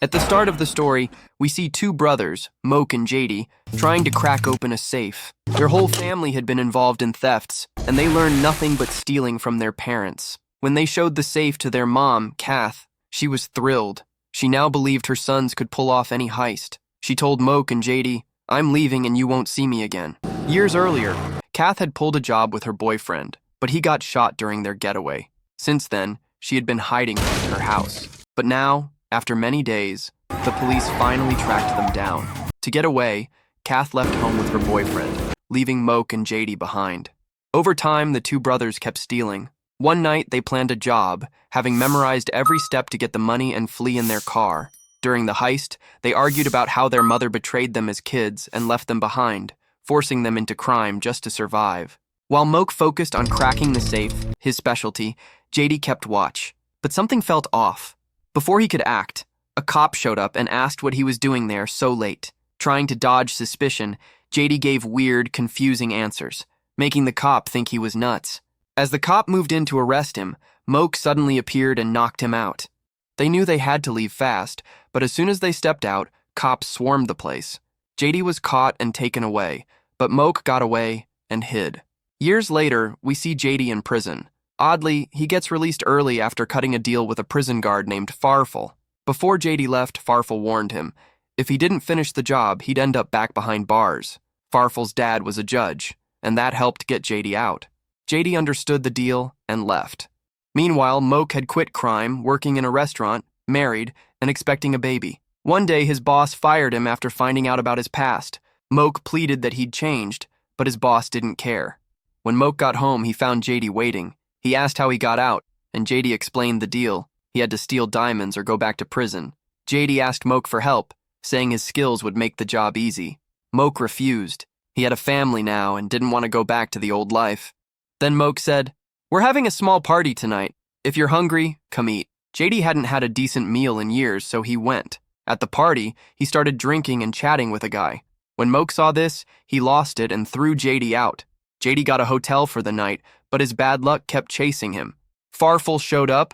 At the start of the story, we see two brothers, Moke and JD, trying to crack open a safe. Their whole family had been involved in thefts, and they learned nothing but stealing from their parents. When they showed the safe to their mom, Kath, she was thrilled. She now believed her sons could pull off any heist. She told Moke and JD, "I'm leaving and you won't see me again." Years earlier, Kath had pulled a job with her boyfriend, but he got shot during their getaway. Since then, she had been hiding from her house. But now, after many days, the police finally tracked them down. To get away, Kath left home with her boyfriend, leaving Moke and JD behind. Over time, the two brothers kept stealing. One night, they planned a job, having memorized every step to get the money and flee in their car. During the heist, they argued about how their mother betrayed them as kids and left them behind, forcing them into crime just to survive. While Moke focused on cracking the safe, his specialty, JD kept watch. But something felt off. Before he could act, a cop showed up and asked what he was doing there so late. Trying to dodge suspicion, JD gave weird, confusing answers, making the cop think he was nuts. As the cop moved in to arrest him, Moke suddenly appeared and knocked him out. They knew they had to leave fast, but as soon as they stepped out, cops swarmed the place. JD was caught and taken away, but Moke got away and hid. Years later, we see JD in prison. Oddly, he gets released early after cutting a deal with a prison guard named Farfel. Before JD left, Farfel warned him, if he didn't finish the job, he'd end up back behind bars. Farfel's dad was a judge, and that helped get JD out. JD understood the deal and left. Meanwhile, Moke had quit crime, working in a restaurant, married, and expecting a baby. One day, his boss fired him after finding out about his past. Moke pleaded that he'd changed, but his boss didn't care. When Moke got home, he found JD waiting. He asked how he got out, and JD explained the deal. He had to steal diamonds or go back to prison. JD asked Moke for help, saying his skills would make the job easy. Moke refused. He had a family now and didn't want to go back to the old life. Then Moke said, "We're having a small party tonight. If you're hungry, come eat." JD hadn't had a decent meal in years, so he went. At the party, he started drinking and chatting with a guy. When Moke saw this, he lost it and threw JD out. JD got a hotel for the night, but his bad luck kept chasing him. Farfel showed up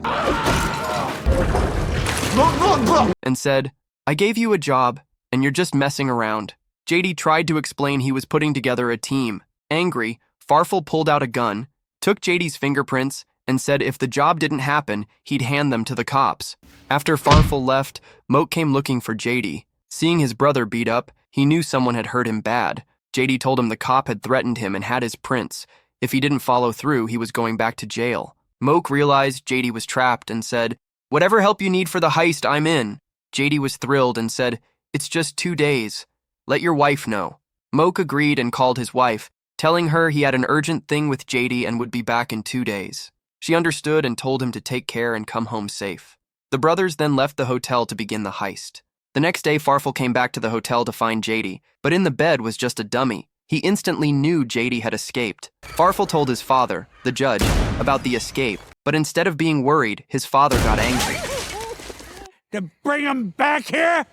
and said, "I gave you a job, and you're just messing around." JD tried to explain he was putting together a team. Angry, Farfel pulled out a gun, took JD's fingerprints, and said if the job didn't happen, he'd hand them to the cops. After Farfel left, Moke came looking for JD. Seeing his brother beat up, he knew someone had hurt him bad. JD told him the cop had threatened him and had his prints. If he didn't follow through, he was going back to jail. Moke realized JD was trapped and said, "Whatever help you need for the heist, I'm in." JD was thrilled and said, "It's just 2 days. Let your wife know." Moke agreed and called his wife, telling her he had an urgent thing with JD and would be back in 2 days. She understood and told him to take care and come home safe. The brothers then left the hotel to begin the heist. The next day, Farfel came back to the hotel to find JD, but in the bed was just a dummy. He instantly knew JD had escaped. Farfel told his father, the judge, about the escape, but instead of being worried, his father got angry. To bring him back here?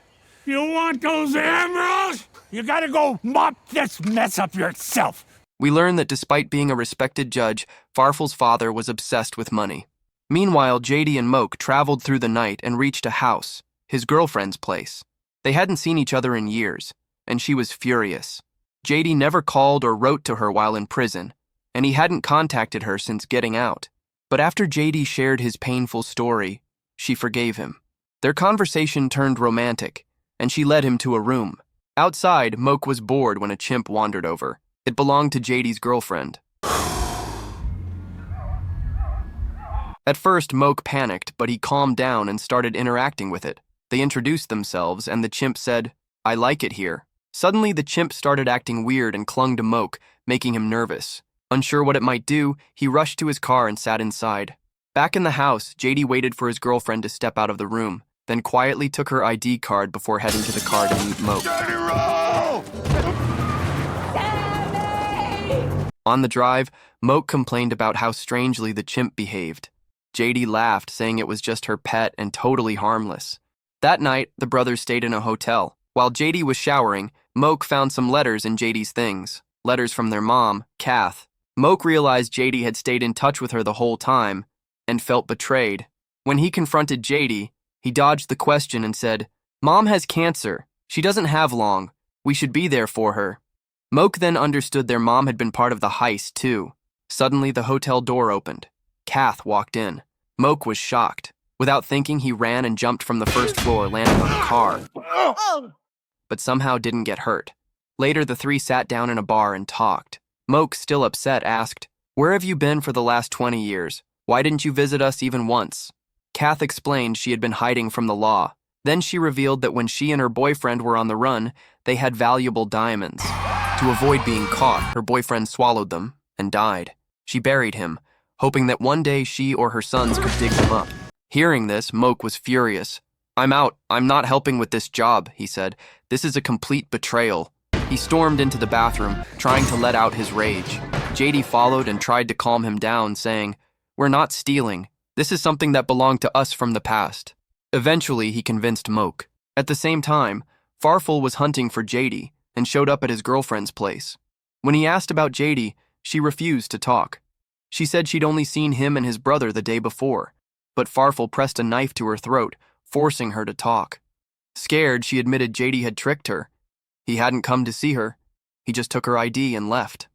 You want those emeralds? You gotta go mop this mess up yourself. We learn that despite being a respected judge, Farfel's father was obsessed with money. Meanwhile, JD and Moke traveled through the night and reached a house, his girlfriend's place. They hadn't seen each other in years, and she was furious. JD never called or wrote to her while in prison, and he hadn't contacted her since getting out. But after JD shared his painful story, she forgave him. Their conversation turned romantic, and she led him to a room. Outside, Moke was bored when a chimp wandered over. It belonged to JD's girlfriend. At first, Moke panicked, but he calmed down and started interacting with it. They introduced themselves, and the chimp said, "I like it here." Suddenly, the chimp started acting weird and clung to Moke, making him nervous. Unsure what it might do, he rushed to his car and sat inside. Back in the house, JD waited for his girlfriend to step out of the room, then quietly took her ID card before heading to the car to meet Moke. On the drive, Moke complained about how strangely the chimp behaved. JD laughed, saying it was just her pet and totally harmless. That night, the brothers stayed in a hotel. While JD was showering, Moke found some letters in JD's things. Letters from their mom, Kath. Moke realized JD had stayed in touch with her the whole time and felt betrayed. When he confronted JD, he dodged the question and said, "Mom has cancer. She doesn't have long. We should be there for her." Moke then understood their mom had been part of the heist, too. Suddenly, the hotel door opened. Kath walked in. Moke was shocked. Without thinking, he ran and jumped from the first floor, landing on the car, but somehow didn't get hurt. Later, the three sat down in a bar and talked. Moke, still upset, asked, "Where have you been for the last 20 years? Why didn't you visit us even once?" Kath explained she had been hiding from the law. Then she revealed that when she and her boyfriend were on the run, they had valuable diamonds. To avoid being caught, her boyfriend swallowed them and died. She buried him, hoping that one day she or her sons could dig them up. Hearing this, Moke was furious. "I'm out. I'm not helping with this job," he said. "This is a complete betrayal." He stormed into the bathroom, trying to let out his rage. JD followed and tried to calm him down, saying, "We're not stealing. This is something that belonged to us from the past." Eventually, he convinced Moke. At the same time, Farfel was hunting for JD and showed up at his girlfriend's place. When he asked about JD, she refused to talk. She said she'd only seen him and his brother the day before, but Farfel pressed a knife to her throat, forcing her to talk. Scared, she admitted JD had tricked her. He hadn't come to see her. He just took her ID and left.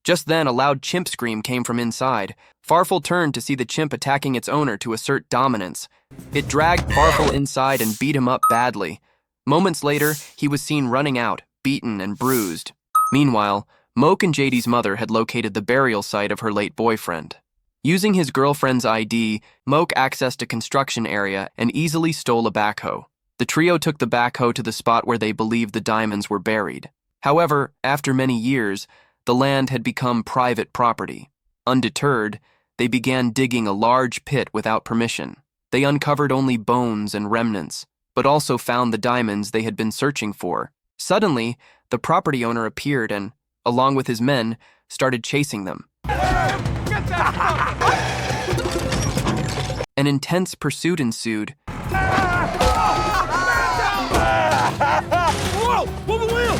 Just then, a loud chimp scream came from inside. Farfel turned to see the chimp attacking its owner to assert dominance. It dragged Farfel inside and beat him up badly. Moments later, he was seen running out, beaten and bruised. Meanwhile, Moke and JD's mother had located the burial site of her late boyfriend. Using his girlfriend's ID, Moke accessed a construction area and easily stole a backhoe. The trio took the backhoe to the spot where they believed the diamonds were buried. However, after many years, the land had become private property. Undeterred, they began digging a large pit without permission. They uncovered only bones and remnants, but also found the diamonds they had been searching for. Suddenly, the property owner appeared and, along with his men, started chasing them. An intense pursuit ensued. Whoa! Move the wheel!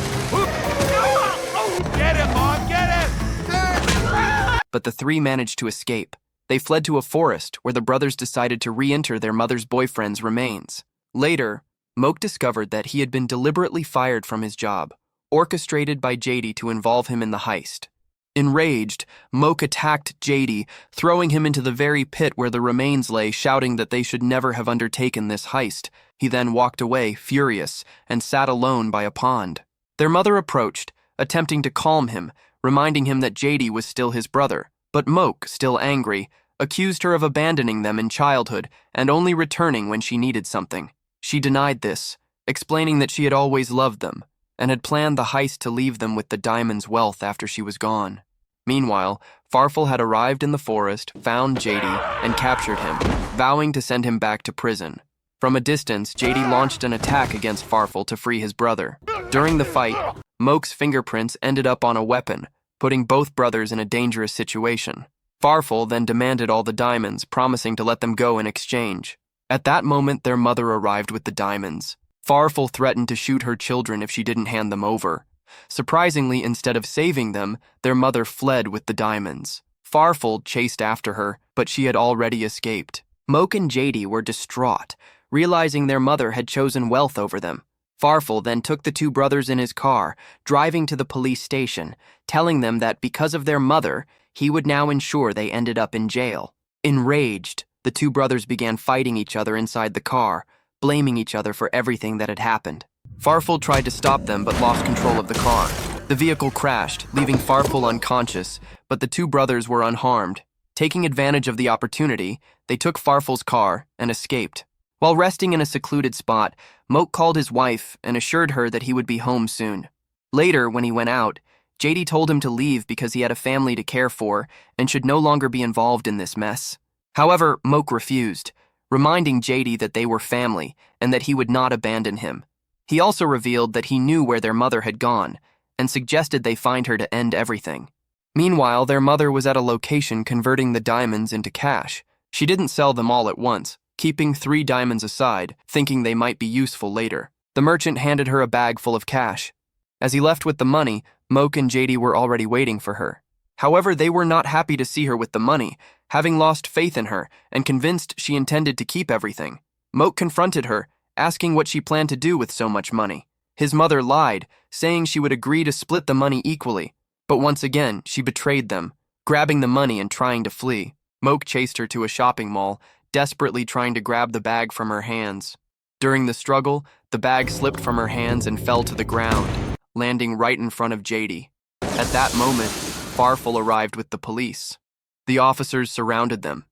Get him, Mom! Get him! But the three managed to escape. They fled to a forest where the brothers decided to re-enter their mother's boyfriend's remains. Later, Moke discovered that he had been deliberately fired from his job, orchestrated by JD to involve him in the heist. Enraged, Moke attacked JD, throwing him into the very pit where the remains lay, shouting that they should never have undertaken this heist. He then walked away, furious, and sat alone by a pond. Their mother approached, attempting to calm him, reminding him that JD was still his brother. But Moke, still angry, accused her of abandoning them in childhood and only returning when she needed something. She denied this, explaining that she had always loved them and had planned the heist to leave them with the diamond's wealth after she was gone. Meanwhile, Farfel had arrived in the forest, found JD, and captured him, vowing to send him back to prison. From a distance, JD launched an attack against Farfel to free his brother. During the fight, Moke's fingerprints ended up on a weapon, putting both brothers in a dangerous situation. Farfel then demanded all the diamonds, promising to let them go in exchange. At that moment, their mother arrived with the diamonds. Farfel threatened to shoot her children if she didn't hand them over. Surprisingly, instead of saving them, their mother fled with the diamonds. Farfel chased after her, but she had already escaped. Moke and JD were distraught, realizing their mother had chosen wealth over them. Farfel then took the two brothers in his car, driving to the police station, telling them that because of their mother, he would now ensure they ended up in jail. Enraged, the two brothers began fighting each other inside the car, blaming each other for everything that had happened. Farfel tried to stop them but lost control of the car. The vehicle crashed, leaving Farfel unconscious, but the two brothers were unharmed. Taking advantage of the opportunity, they took Farfel's car and escaped. While resting in a secluded spot, Moke called his wife and assured her that he would be home soon. Later, when he went out, JD told him to leave because he had a family to care for and should no longer be involved in this mess. However, Moke refused, reminding JD that they were family and that he would not abandon him. He also revealed that he knew where their mother had gone and suggested they find her to end everything. Meanwhile, their mother was at a location converting the diamonds into cash. She didn't sell them all at once, keeping 3 diamonds aside, thinking they might be useful later. The merchant handed her a bag full of cash. As he left with the money, Moke and JD were already waiting for her. However, they were not happy to see her with the money, having lost faith in her and convinced she intended to keep everything. Moke confronted her asking what she planned to do with so much money. His mother lied, saying she would agree to split the money equally, but once again, she betrayed them, grabbing the money and trying to flee. Moke chased her to a shopping mall, desperately trying to grab the bag from her hands. During the struggle, the bag slipped from her hands and fell to the ground, landing right in front of JD. At that moment, Farfel arrived with the police. The officers surrounded them.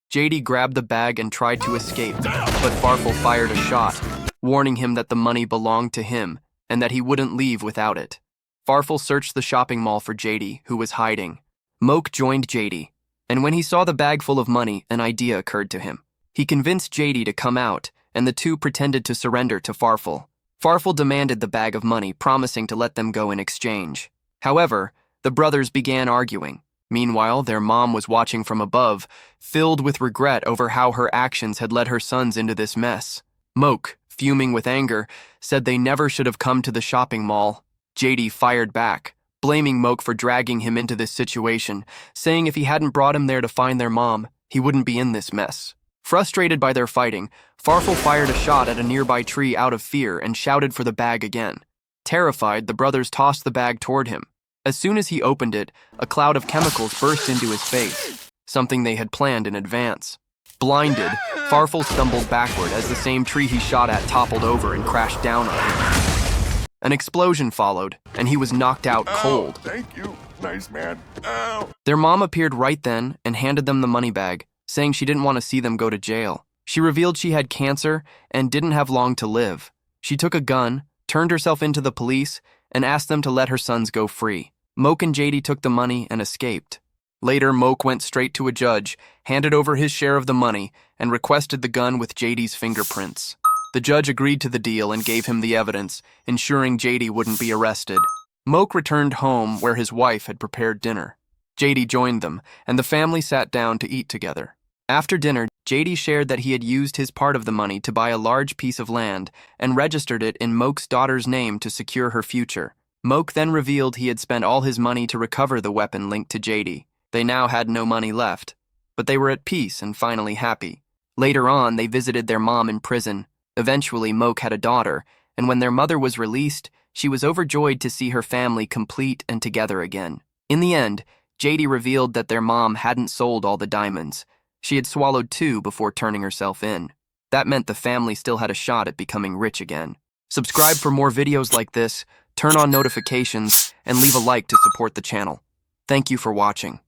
JD grabbed the bag and tried to escape, but Farfel fired a shot, warning him that the money belonged to him and that he wouldn't leave without it. Farfel searched the shopping mall for JD, who was hiding. Moke joined JD, and when he saw the bag full of money, an idea occurred to him. He convinced JD to come out, and the two pretended to surrender to Farfel. Farfel demanded the bag of money, promising to let them go in exchange. However, the brothers began arguing. Meanwhile, their mom was watching from above, filled with regret over how her actions had led her sons into this mess. Moke, fuming with anger, said they never should have come to the shopping mall. JD fired back, blaming Moke for dragging him into this situation, saying if he hadn't brought him there to find their mom, he wouldn't be in this mess. Frustrated by their fighting, Farfel fired a shot at a nearby tree out of fear and shouted for the bag again. Terrified, the brothers tossed the bag toward him. As soon as he opened it, a cloud of chemicals burst into his face, something they had planned in advance. Blinded, Farfel stumbled backward as the same tree he shot at toppled over and crashed down on him. An explosion followed, and he was knocked out cold. Thank you, nice man. Ow. Their mom appeared right then and handed them the money bag, saying she didn't want to see them go to jail. She revealed she had cancer and didn't have long to live. She took a gun, turned herself into the police, and asked them to let her sons go free. Moke and JD took the money and escaped. Later, Moke went straight to a judge, handed over his share of the money, and requested the gun with JD's fingerprints. The judge agreed to the deal and gave him the evidence, ensuring JD wouldn't be arrested. Moke returned home where his wife had prepared dinner. JD joined them, and the family sat down to eat together. After dinner, JD shared that he had used his part of the money to buy a large piece of land and registered it in Moke's daughter's name to secure her future. Moke then revealed he had spent all his money to recover the weapon linked to JD. They now had no money left, but they were at peace and finally happy. Later on, they visited their mom in prison. Eventually, Moke had a daughter, and when their mother was released, she was overjoyed to see her family complete and together again. In the end, JD revealed that their mom hadn't sold all the diamonds. She had swallowed 2 before turning herself in. That meant the family still had a shot at becoming rich again. Subscribe for more videos like this, turn on notifications, and leave a like to support the channel. Thank you for watching.